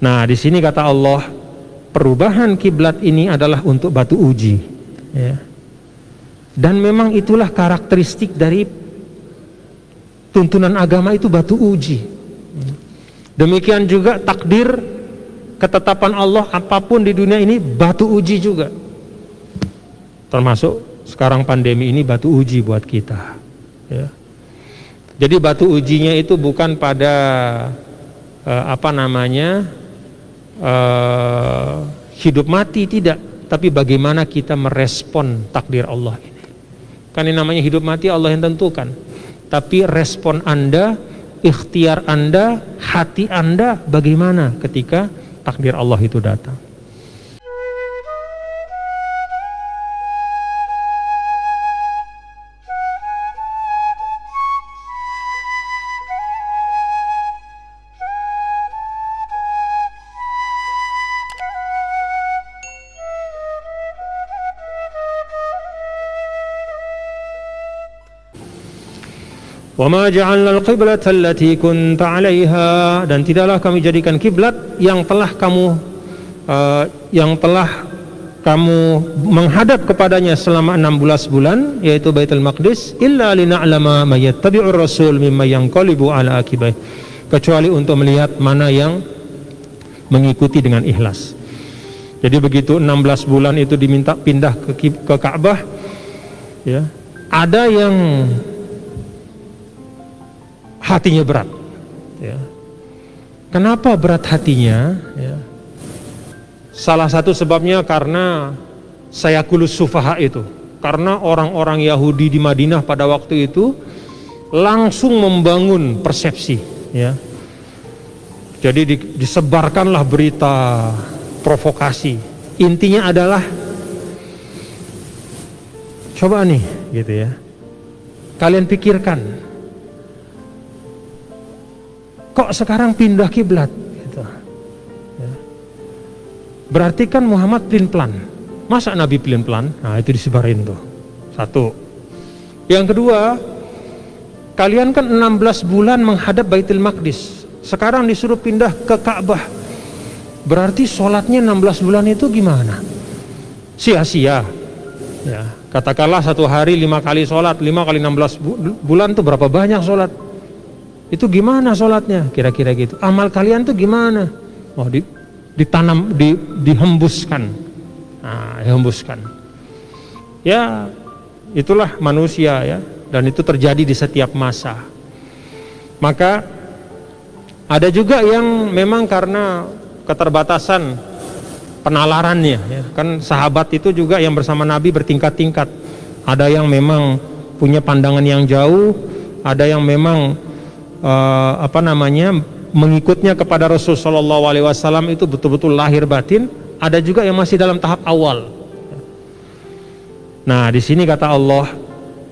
Nah, di sini kata Allah, perubahan kiblat ini adalah untuk batu uji, ya. Dan memang itulah karakteristik dari tuntunan agama, itu batu uji. Demikian juga takdir, ketetapan Allah apapun di dunia ini batu uji juga. Termasuk sekarang pandemi ini batu uji buat kita, ya. Jadi batu ujinya itu bukan pada hidup mati, tidak, tapi bagaimana kita merespon takdir Allah ini. Kan ini namanya hidup mati Allah yang tentukan, tapi respon Anda, ikhtiar Anda, hati Anda bagaimana ketika takdir Allah itu datang. Wa ma ja'alna al-qiblata allati kunta 'alaiha, dan tidaklah kami jadikan kiblat yang telah kamu menghadap kepadanya selama 16 bulan, yaitu Baitul Maqdis, illa lina'lama may yattabi'ur rasul mimman yanqalibu 'ala aqibai, kecuali untuk melihat mana yang mengikuti dengan ikhlas. Jadi begitu 16 bulan itu diminta pindah ke Ka'bah, ya, ada yang hatinya berat, ya. Kenapa berat hatinya? Ya. Salah satu sebabnya karena sayakulus sufaha itu, karena orang-orang Yahudi di Madinah pada waktu itu langsung membangun persepsi, ya. Jadi disebarkanlah berita provokasi. Intinya adalah, coba nih, gitu ya, kalian pikirkan, kok sekarang pindah kiblat, gitu, ya. Berarti kan Muhammad plan. Masa Nabi plan? Nah, itu disebarin tuh. Satu. Yang kedua, kalian kan 16 bulan menghadap Baitul Maqdis, sekarang disuruh pindah ke Ka'bah. Berarti sholatnya 16 bulan itu gimana? Sia-sia, ya. Katakanlah satu hari 5 kali sholat, 5 kali 16 bulan itu berapa banyak sholat? Itu gimana sholatnya? Kira-kira gitu. Amal kalian tuh gimana? Oh, ditanam, dihembuskan. Nah, dihembuskan. Ya, itulah manusia, ya. Dan itu terjadi di setiap masa. Maka ada juga yang memang karena keterbatasan penalarannya, ya. Kan sahabat itu juga yang bersama Nabi bertingkat-tingkat. Ada yang memang punya pandangan yang jauh, ada yang memang mengikutnya kepada Rasul Shallallahu Alaihi Wasallam itu betul-betul lahir batin. Ada juga yang masih dalam tahap awal. Nah, di sini kata Allah,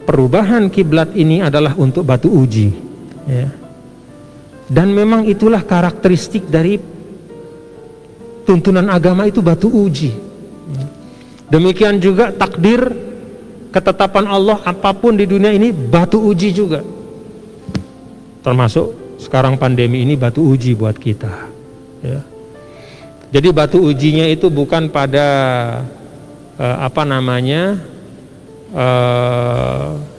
perubahan kiblat ini adalah untuk batu uji, ya. Dan memang itulah karakteristik dari tuntunan agama, itu batu uji. Demikian juga takdir, ketetapan Allah apapun di dunia ini batu uji juga. Termasuk sekarang pandemi ini batu uji buat kita, ya. Jadi batu ujinya itu bukan pada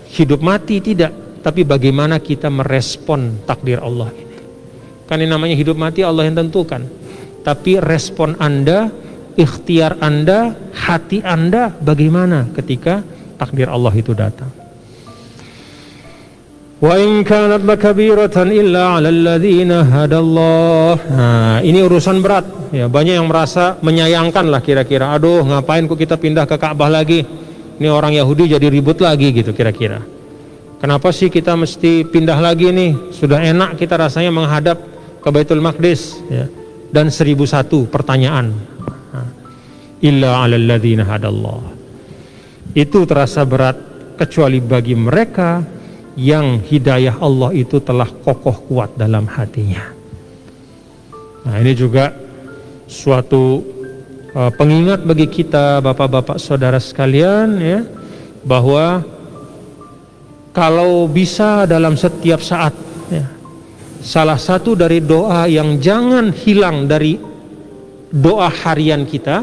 hidup mati, tidak, tapi bagaimana kita merespon takdir Allah ini. Kan ini namanya hidup mati Allah yang tentukan, tapi respon Anda, ikhtiar Anda, hati Anda bagaimana ketika takdir Allah itu datang. Wa in kanat lakabiratan illa 'alal ladzina hadallah. Nah, ini urusan berat, ya. Banyak yang merasa menyayangkan lah, kira-kira, aduh, ngapain kok kita pindah ke Ka'bah lagi? Ini orang Yahudi jadi ribut lagi, gitu kira-kira. Kenapa sih kita mesti pindah lagi nih? Sudah enak kita rasanya menghadap ke Baitul Maqdis, ya. Dan 1001 pertanyaan. Illa 'alal ladzina hadallah. Itu terasa berat kecuali bagi mereka yang hidayah Allah itu telah kokoh kuat dalam hatinya. Nah, ini juga suatu pengingat bagi kita, bapak-bapak saudara sekalian, ya, bahwa kalau bisa dalam setiap saat, ya, salah satu dari doa yang jangan hilang dari doa harian kita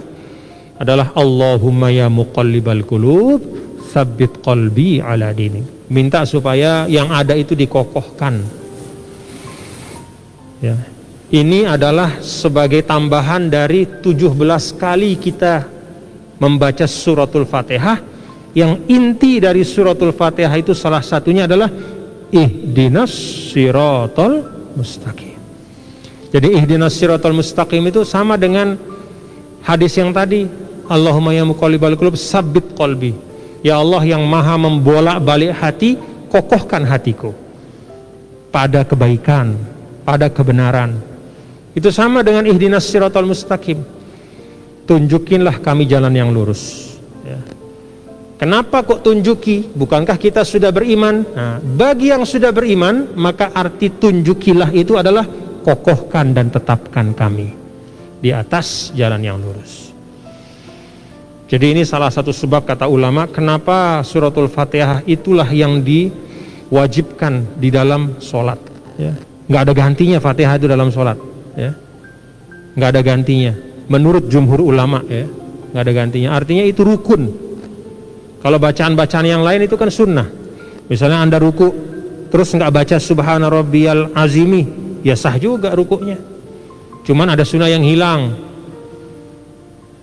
adalah Allahumma ya muqallibal qulub tsabbit qalbi ala dinik. Minta supaya yang ada itu dikokohkan. Ya. Ini adalah sebagai tambahan dari 17 kali kita membaca suratul Fatihah, yang inti dari suratul Fatihah itu salah satunya adalah ihdinas siratal mustaqim. Jadi ihdinas siratal mustaqim itu sama dengan hadis yang tadi, Allahumma ya muqallibal qulub tsabbit qalbi. Ya Allah yang maha membolak-balik hati, kokohkan hatiku pada kebaikan, pada kebenaran. Itu sama dengan ihdinas siratal mustaqim. Tunjukinlah kami jalan yang lurus. Ya. Kenapa kok tunjuki? Bukankah kita sudah beriman? Nah, bagi yang sudah beriman, maka arti tunjukilah itu adalah kokohkan dan tetapkan kami di atas jalan yang lurus. Jadi ini salah satu sebab kata ulama kenapa suratul Fatihah itulah yang diwajibkan di dalam sholat. Ya. Nggak ada gantinya Fatihah itu dalam sholat. Ya. Nggak ada gantinya. Menurut jumhur ulama, ya, nggak ada gantinya. Artinya itu rukun. Kalau bacaan-bacaan yang lain itu kan sunnah. Misalnya Anda ruku terus nggak baca subhana rabbiyal azimi, ya sah juga rukunya. Cuman ada sunnah yang hilang.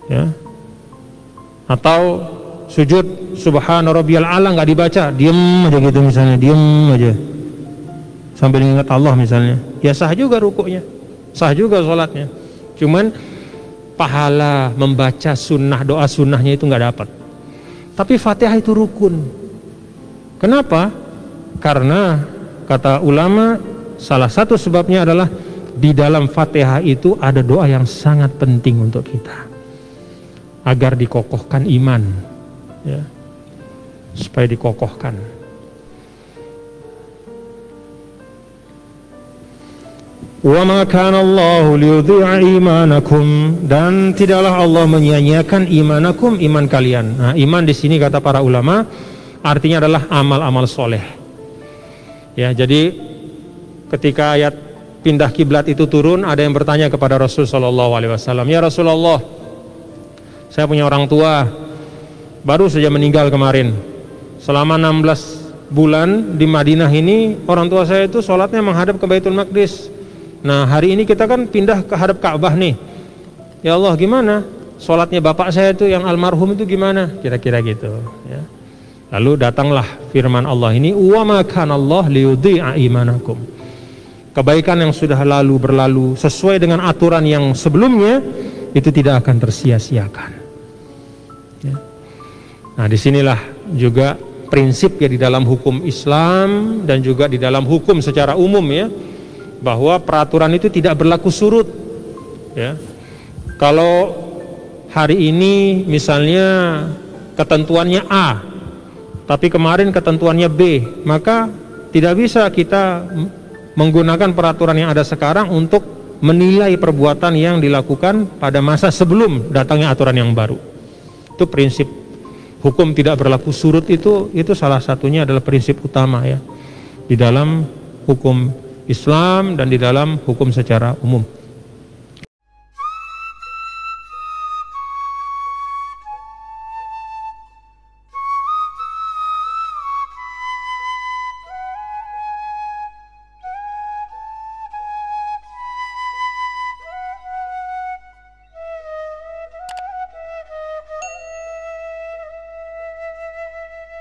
Ya. Atau sujud subhana rabbiyal a'la nggak dibaca, diem aja gitu misalnya, diem aja sambil ingat Allah misalnya, ya sah juga rukunya, sah juga sholatnya. Cuman pahala membaca sunnah, doa sunnahnya itu nggak dapat. Tapi Fatihah itu rukun. Kenapa? Karena kata ulama salah satu sebabnya adalah di dalam Fatihah itu ada doa yang sangat penting untuk kita agar dikokohkan iman, ya, supaya dikokohkan. Wa ma kana Allahu liyudhi'a imanakum, dan tidaklah Allah menyia-nyiakan imanakum, iman kalian. Nah, iman di sini kata para ulama artinya adalah amal-amal soleh. Ya, jadi ketika ayat pindah kiblat itu turun, ada yang bertanya kepada Rasul sallallahu alaihi wasallam, "Ya Rasulullah, saya punya orang tua baru saja meninggal kemarin. Selama 16 bulan di Madinah ini orang tua saya itu sholatnya menghadap ke Baitul Maqdis. Nah hari ini kita kan pindah ke hadap Ka'bah nih. Ya Allah gimana? Sholatnya bapak saya itu yang almarhum itu gimana?" Kira-kira gitu. Ya. Lalu datanglah firman Allah ini, "Wa ma kana Allah liyudhi'a imanakum." Kebaikan yang sudah lalu berlalu sesuai dengan aturan yang sebelumnya itu tidak akan tersia-siakan. Ya. Nah disinilah juga prinsip ya di dalam hukum Islam dan juga di dalam hukum secara umum, ya, bahwa peraturan itu tidak berlaku surut. Ya. Kalau hari ini misalnya ketentuannya A, tapi kemarin ketentuannya B, maka tidak bisa kita menggunakan peraturan yang ada sekarang untuk menilai perbuatan yang dilakukan pada masa sebelum datangnya aturan yang baru. Itu prinsip hukum tidak berlaku surut, itu salah satunya adalah prinsip utama, ya, di dalam hukum Islam dan di dalam hukum secara umum.